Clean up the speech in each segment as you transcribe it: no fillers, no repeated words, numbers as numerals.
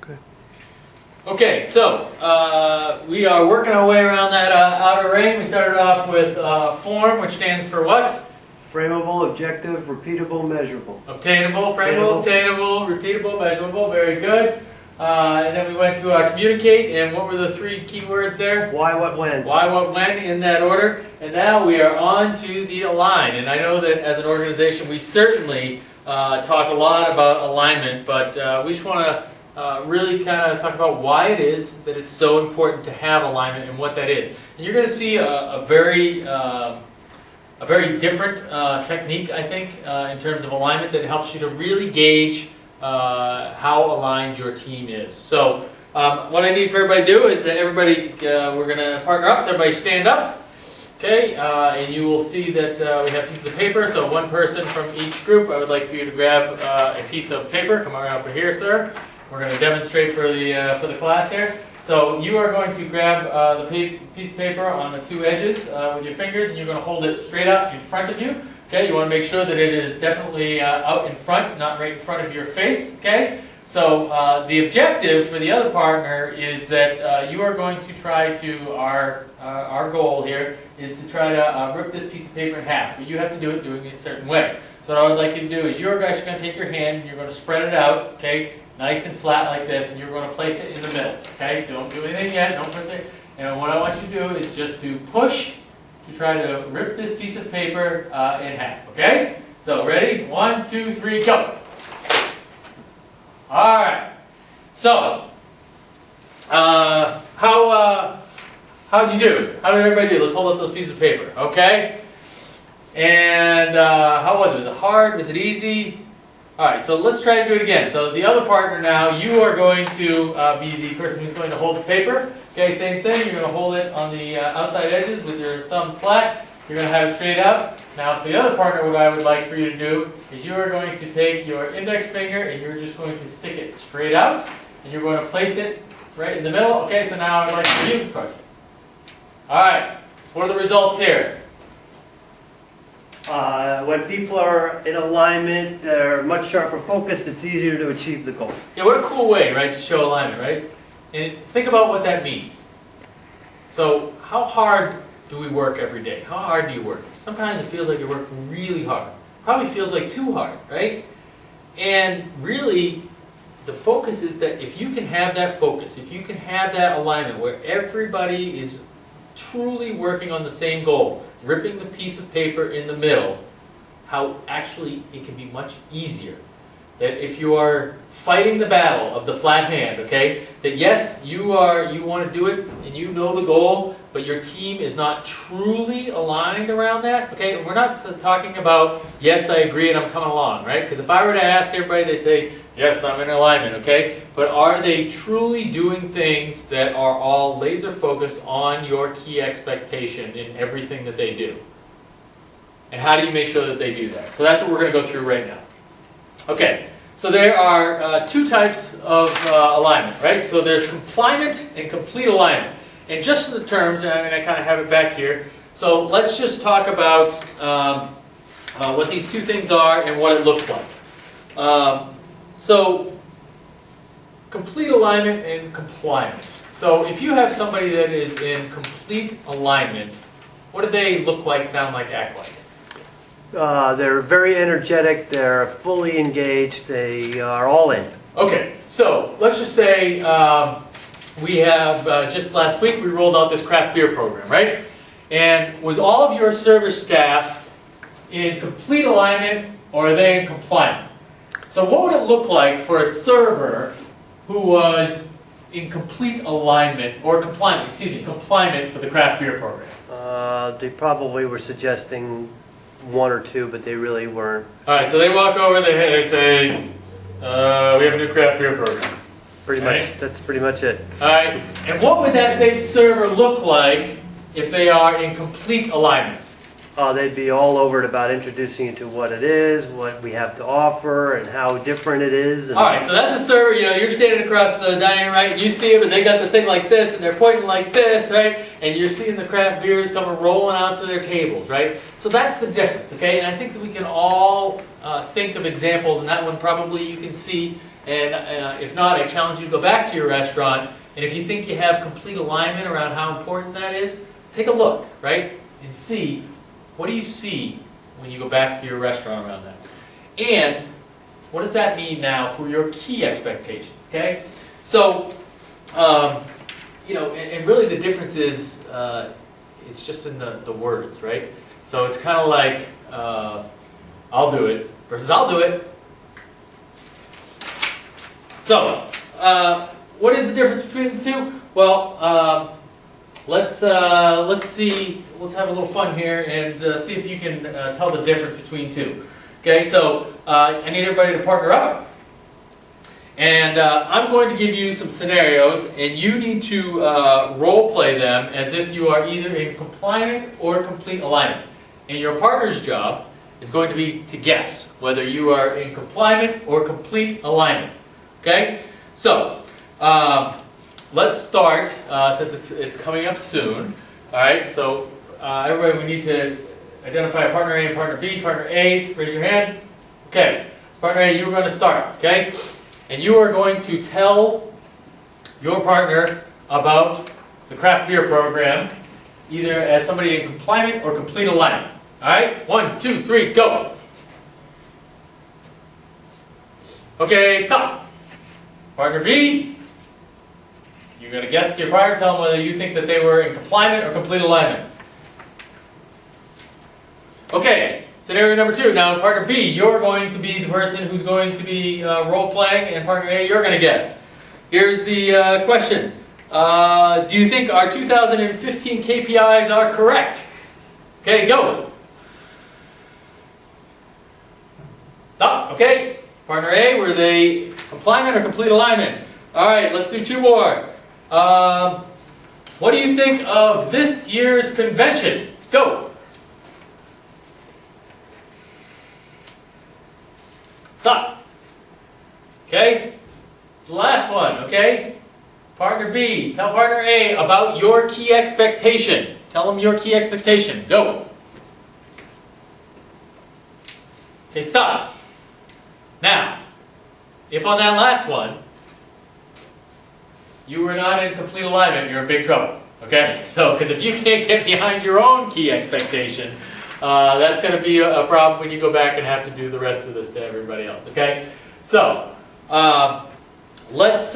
Okay. Okay, so we are working our way around that outer ring. We started off with FORM, which stands for what? Frameable, objective, repeatable, measurable. Obtainable, frameable, obtainable, repeatable, measurable. Very good. And then we went to communicate, and what were the three key words there? Why, what, when. Why, what, when, in that order. And now we are on to the align. And I know that as an organization, we certainly talk a lot about alignment, but we just want to really kind of talk about why it is that it's so important to have alignment and what that is. And you're going to see a very different technique, I think, in terms of alignment that helps you to really gauge how aligned your team is. So what I need for everybody to do is that everybody, we're going to partner up, so everybody stand up. Okay, and you will see that we have pieces of paper, so one person from each group. I would like for you to grab a piece of paper. Come around over here, sir. We're going to demonstrate for the class here. So you are going to grab the piece of paper on the two edges with your fingers, and you're going to hold it straight up in front of you. Okay, you want to make sure that it is definitely out in front, not right in front of your face. Okay, so the objective for the other partner is that you are going to try to, our goal here is to try to rip this piece of paper in half, but you have to do it doing it a certain way. So what I would like you to do is you're actually going to take your hand and you're going to spread it out, okay, nice and flat like this, and you're going to place it in the middle. Okay, don't do anything yet, don't push it. And what I want you to do is just to push to try to rip this piece of paper in half. Okay, so ready? 1, 2, 3, go. All right. So, how'd you do? How did everybody do? Let's hold up those pieces of paper. Okay. And how was it? Was it hard? Was it easy? All right. So let's try to do it again. So the other partner now, you are going to be the person who's going to hold the paper. Okay. Same thing. You're going to hold it on the outside edges with your thumbs flat. You're going to have it straight up. Now for the other partner, what I would like for you to do is you are going to take your index finger and you're just going to stick it straight out. And you're going to place it right in the middle. Okay, so now I'd like for you to push it. All right, so what are the results here? When people are in alignment, they're much sharper focused, it's easier to achieve the goal. Yeah, what a cool way, right, to show alignment, right? And think about what that means. So how hard do we work every day? How hard do you work? Sometimes it feels like you work really hard. Probably feels like too hard, right? And really, the focus is that if you can have that focus, if you can have that alignment where everybody is truly working on the same goal, ripping the piece of paper in the middle, how actually it can be much easier. That if you are fighting the battle of the flat hand, okay, that yes, you want to do it and you know the goal, but your team is not truly aligned around that, okay? And we're not talking about, yes, I agree and I'm coming along, right? Because if I were to ask everybody, they'd say, yes, I'm in alignment, okay? But are they truly doing things that are all laser focused on your key expectation in everything that they do? And how do you make sure that they do that? So that's what we're going to go through right now. Okay, so there are two types of alignment, right? So there's compliant and complete alignment. And just for the terms, and I kind of have it back here, so let's just talk about what these two things are and what it looks like. So, complete alignment and compliant. So if you have somebody that is in complete alignment, what do they look like, sound like, act like? They're very energetic, they're fully engaged, they are all in. Okay, so let's just say we have, just last week we rolled out this craft beer program, right? And was all of your service staff in complete alignment or are they in compliant? So what would it look like for a server who was in complete alignment, or compliant for the craft beer program? They probably were suggesting one or two, but they really weren't. All right, so they walk over, they say, we have a new craft beer program. Pretty much, that's pretty much it. All right, and what would that same server look like if they are in complete alignment? They'd be all over it about introducing you to what it is, what we have to offer, and how different it is. And all right, so that's a server, you're standing across the dining room, right, and you see it, but they got the thing like this, and they're pointing like this, right, and you're seeing the craft beers coming rolling out to their tables, right? So that's the difference, okay? And I think that we can all think of examples, and that one probably you can see And if not, I challenge you to go back to your restaurant, and if you think you have complete alignment around how important that is, take a look, right? And see, what do you see when you go back to your restaurant around that? And what does that mean now for your key expectations, okay? So, and really the difference is, it's just in the words, right? So it's kind of like, I'll do it versus I'll do it. So, what is the difference between the two? Well, let's see. Let's have a little fun here and see if you can tell the difference between two. Okay, so I need everybody to partner up, and I'm going to give you some scenarios, and you need to role play them as if you are either in compliant or complete alignment. And your partner's job is going to be to guess whether you are in compliant or complete alignment. Okay, so let's start since it's coming up soon. All right, so everybody, we need to identify partner A and partner B. Partner A, raise your hand. Okay, partner A, you're going to start. Okay, and you are going to tell your partner about the craft beer program, either as somebody in compliant or complete alignment. All right, 1, 2, 3, go. Okay, stop. Partner B, you're going to guess your partner, tell them whether you think that they were in compliant or complete alignment. Okay, scenario number 2. Now, partner B, you're going to be the person who's going to be role-playing, and partner A, you're going to guess. Here's the question. Do you think our 2015 KPIs are correct? Okay, go. Stop, okay. Partner A, were they compliant or complete alignment? All right, let's do 2 more. What do you think of this year's convention? Go. Stop. Okay, the last one, okay? Partner B, tell partner A about your key expectation. Tell them your key expectation. Go. Okay, stop. Now, if on that last one, you were not in complete alignment, you're in big trouble. Okay? So, because if you can't get behind your own key expectation, that's going to be a problem when you go back and have to do the rest of this to everybody else. Okay? So, let's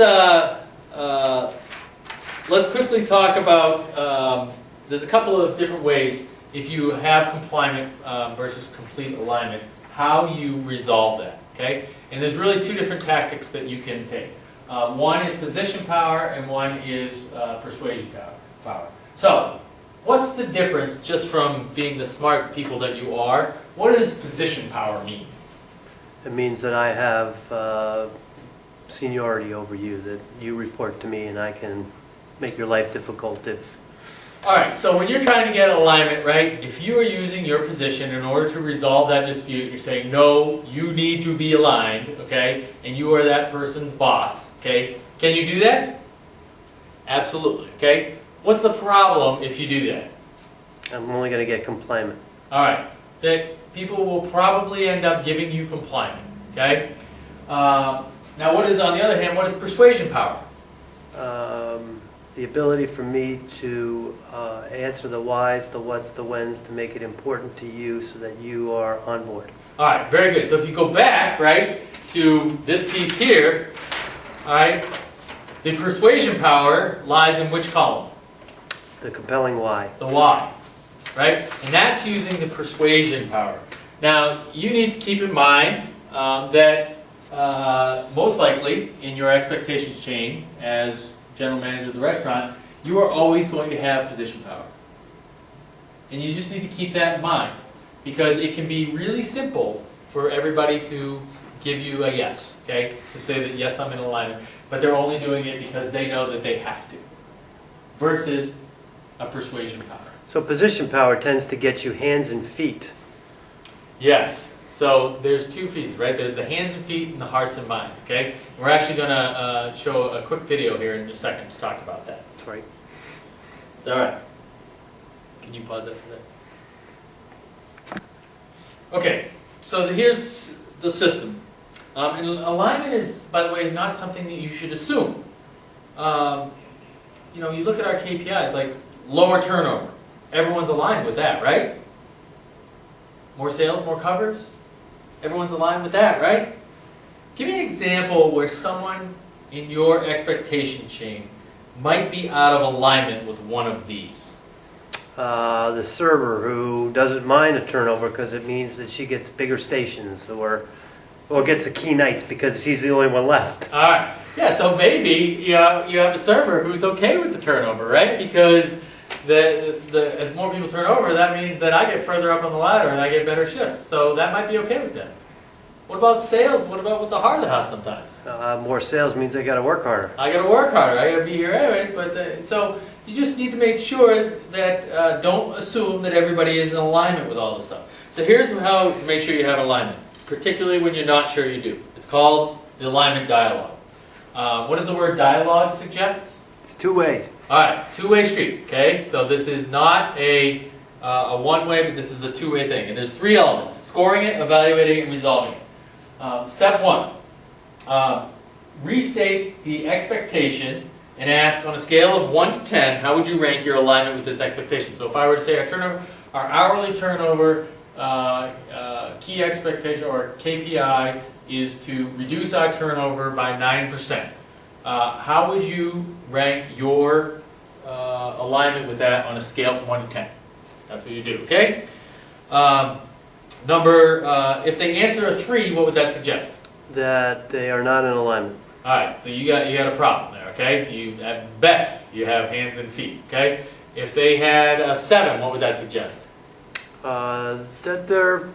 quickly talk about, there's a couple of different ways, if you have compliant versus complete alignment, how you resolve that. Okay? And there's really 2 different tactics that you can take. One is position power and one is persuasion power. So, what's the difference just from being the smart people that you are? What does position power mean? It means that I have seniority over you, that you report to me and I can make your life difficult if... Alright, so when you're trying to get alignment, right, if you are using your position in order to resolve that dispute, you're saying, no, you need to be aligned, okay, and you are that person's boss, okay, can you do that? Absolutely, okay. What's the problem if you do that? I'm only going to get compliant. Alright, that people will probably end up giving you compliant, okay. Now what is, on the other hand, what is persuasion power? The ability for me to answer the whys, the whats, the whens, to make it important to you so that you are on board. Alright, very good. So if you go back, right, to this piece here, alright, the persuasion power lies in which column? The compelling why. The why, right? And that's using the persuasion power. Now, you need to keep in mind that most likely in your expectations chain as general manager of the restaurant, you are always going to have position power. And you just need to keep that in mind, because it can be really simple for everybody to give you a yes, okay? To say that yes, I'm in alignment, but they're only doing it because they know that they have to, versus a persuasion power. So position power tends to get you hands and feet. Yes. So there's 2 pieces, right? There's the hands and feet and the hearts and minds, okay? And we're actually going to show a quick video here in a second to talk about that. That's right. Is that all right? Can you pause that for that? Okay, so here's the system. And alignment is, by the way, not something that you should assume. You know, you look at our KPIs, like lower turnover. Everyone's aligned with that, right? More sales, more covers. Everyone's aligned with that, right? Give me an example where someone in your expectation chain might be out of alignment with one of these. The server who doesn't mind a turnover because it means that she gets bigger stations, or gets the key nights because she's the only one left. All right. Yeah, so maybe you have a server who's okay with the turnover, right? Because as more people turn over, that means that I get further up on the ladder and I get better shifts. So that might be okay with them. What about sales? What about with the heart of the house sometimes? More sales means I got to work harder. I got to work harder. I got to be here anyways. But so you just need to make sure that don't assume that everybody is in alignment with all this stuff. So here's how to make sure you have alignment, particularly when you're not sure you do. It's called the alignment dialogue. What does the word dialogue suggest? It's two ways. All right, two-way street. Okay, so this is not a one-way, but this is a two-way thing. And there's three elements: scoring it, evaluating it, and resolving it. Step one, restate the expectation and ask, on a scale of 1 to 10, how would you rank your alignment with this expectation? So if I were to say our hourly turnover key expectation or KPI is to reduce our turnover by 9%. How would you rank your alignment with that on a scale from 1 to 10? That's what you do, okay? If they answer a 3, what would that suggest? That they are not in alignment. All right, so you got a problem there, okay? You at best you have hands and feet, okay? If they had a 7, what would that suggest? That they're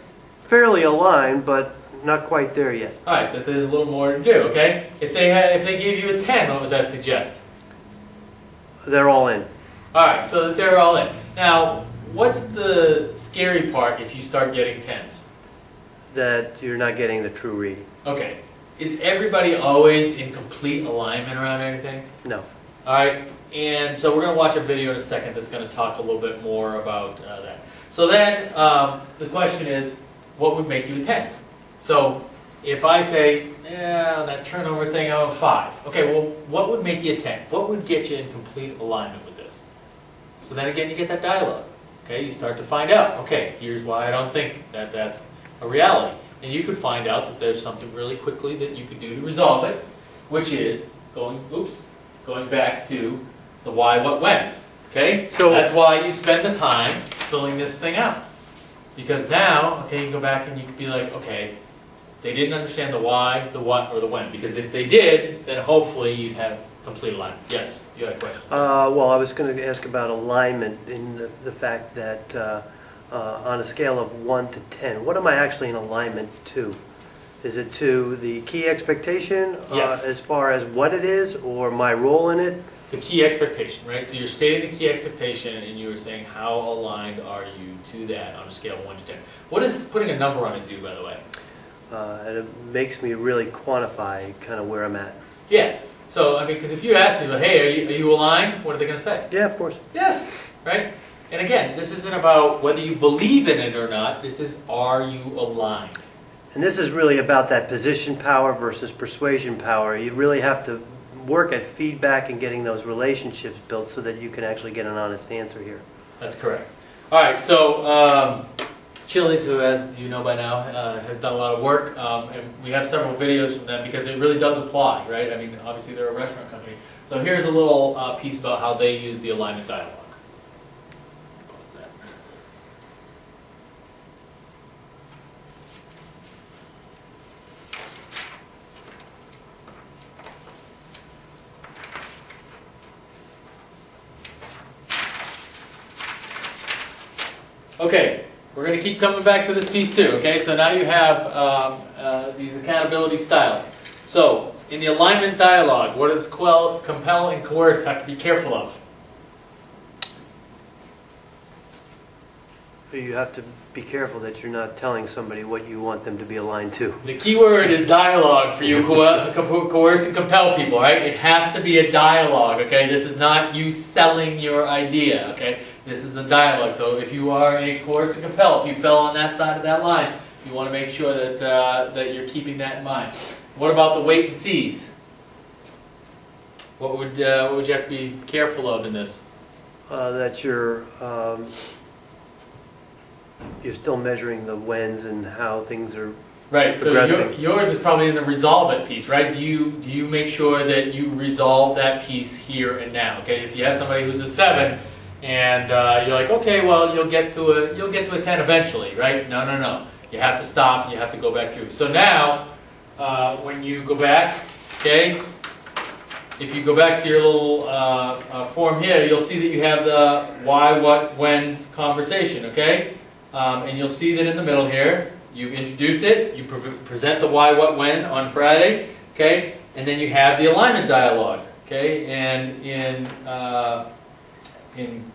fairly aligned, but not quite there yet. All right, that there's a little more to do, okay? If they gave you a 10, what would that suggest? They're all in. All right, so that they're all in. Now, what's the scary part if you start getting 10s? That you're not getting the true reading. Okay. Is everybody always in complete alignment around anything? No. All right, and so we're going to watch a video in a second that's going to talk a little bit more about that. So then the question is, what would make you a 10? So if I say, yeah, on that turnover thing, I'm a 5. Okay, well, what would make you a 10? What would get you in complete alignment with this? So then again, you get that dialogue. Okay, you start to find out, okay, here's why I don't think that that's a reality. And you could find out that there's something really quickly that you could do to resolve it, which is going back to the why, what, when. Okay? So that's why you spend the time filling this thing out. Because now, okay, you go back and you could be like, okay, they didn't understand the why, the what, or the when. Because if they did, then hopefully you'd have complete alignment. Yes, you had a question. Well, I was going to ask about alignment in the fact that on a scale of 1 to 10, what am I actually in alignment to? Is it to the key expectation Yes. as far as what it is or my role in it? The key expectation, right? So you're stating the key expectation and you were saying how aligned are you to that on a scale of 1 to 10. What does putting a number on it do, by the way? And it makes me really quantify kind of where I'm at. Yeah. So, I mean, because if you ask people, hey, are you aligned? What are they going to say? Yeah, of course. Yes, right? And again, this isn't about whether you believe in it or not. This is, are you aligned? And this is really about that position power versus persuasion power. You really have to work at feedback and getting those relationships built so that you can actually get an honest answer here. That's correct. All right, so Chili's, who, as you know by now, has done a lot of work, and we have several videos from them because it really does apply, right? I mean, obviously they're a restaurant company. So here's a little piece about how they use the alignment dialogue. Pause that. Okay, we're going to keep coming back to this piece too, okay? So now you have these accountability styles. So, in the alignment dialogue, what does compel and coerce have to be careful of? You have to be careful that you're not telling somebody what you want them to be aligned to. The key word is dialogue for you, coerce and compel people, right? It has to be a dialogue, okay? This is not you selling your idea, okay? This is a dialogue. So if you are a coerce and compel, if you fell on that side of that line, You want to make sure that, that you're keeping that in mind. What about the wait and sees? What would you have to be careful of in this? That you're still measuring the whens and how things are Right, so progressing. yours is probably in the resolve it piece, right? Do you make sure that you resolve that piece here and now? Okay, if you have somebody who's a 7, and you're like, okay, well, you'll get to a 10 eventually, right? No, no, no. You have to stop. You have to go back through. So now, when you go back, okay, if you go back to your little form here, you'll see that you have the why, what, when's conversation, okay? And you'll see that in the middle here, you introduce it, you present the why, what, when on Friday, okay? And then you have the alignment dialogue, okay? And in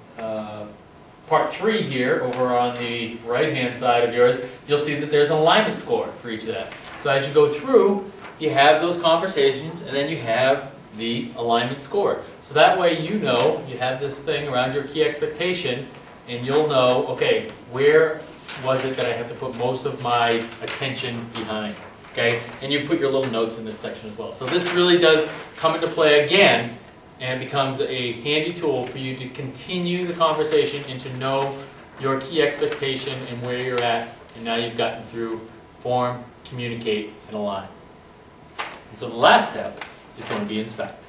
part 3 here, over on the right-hand side of yours, you'll see that there's an alignment score for each of that. So as you go through, you have those conversations, and then you have the alignment score. So that way you know, you have this thing around your key expectation, and you'll know, okay, where was it that I have to put most of my attention behind, okay? And you put your little notes in this section as well. So this really does come into play again, and becomes a handy tool for you to continue the conversation and to know your key expectation and where you're at, and now you've gotten through form, communicate, and align. And so the last step is going to be inspect.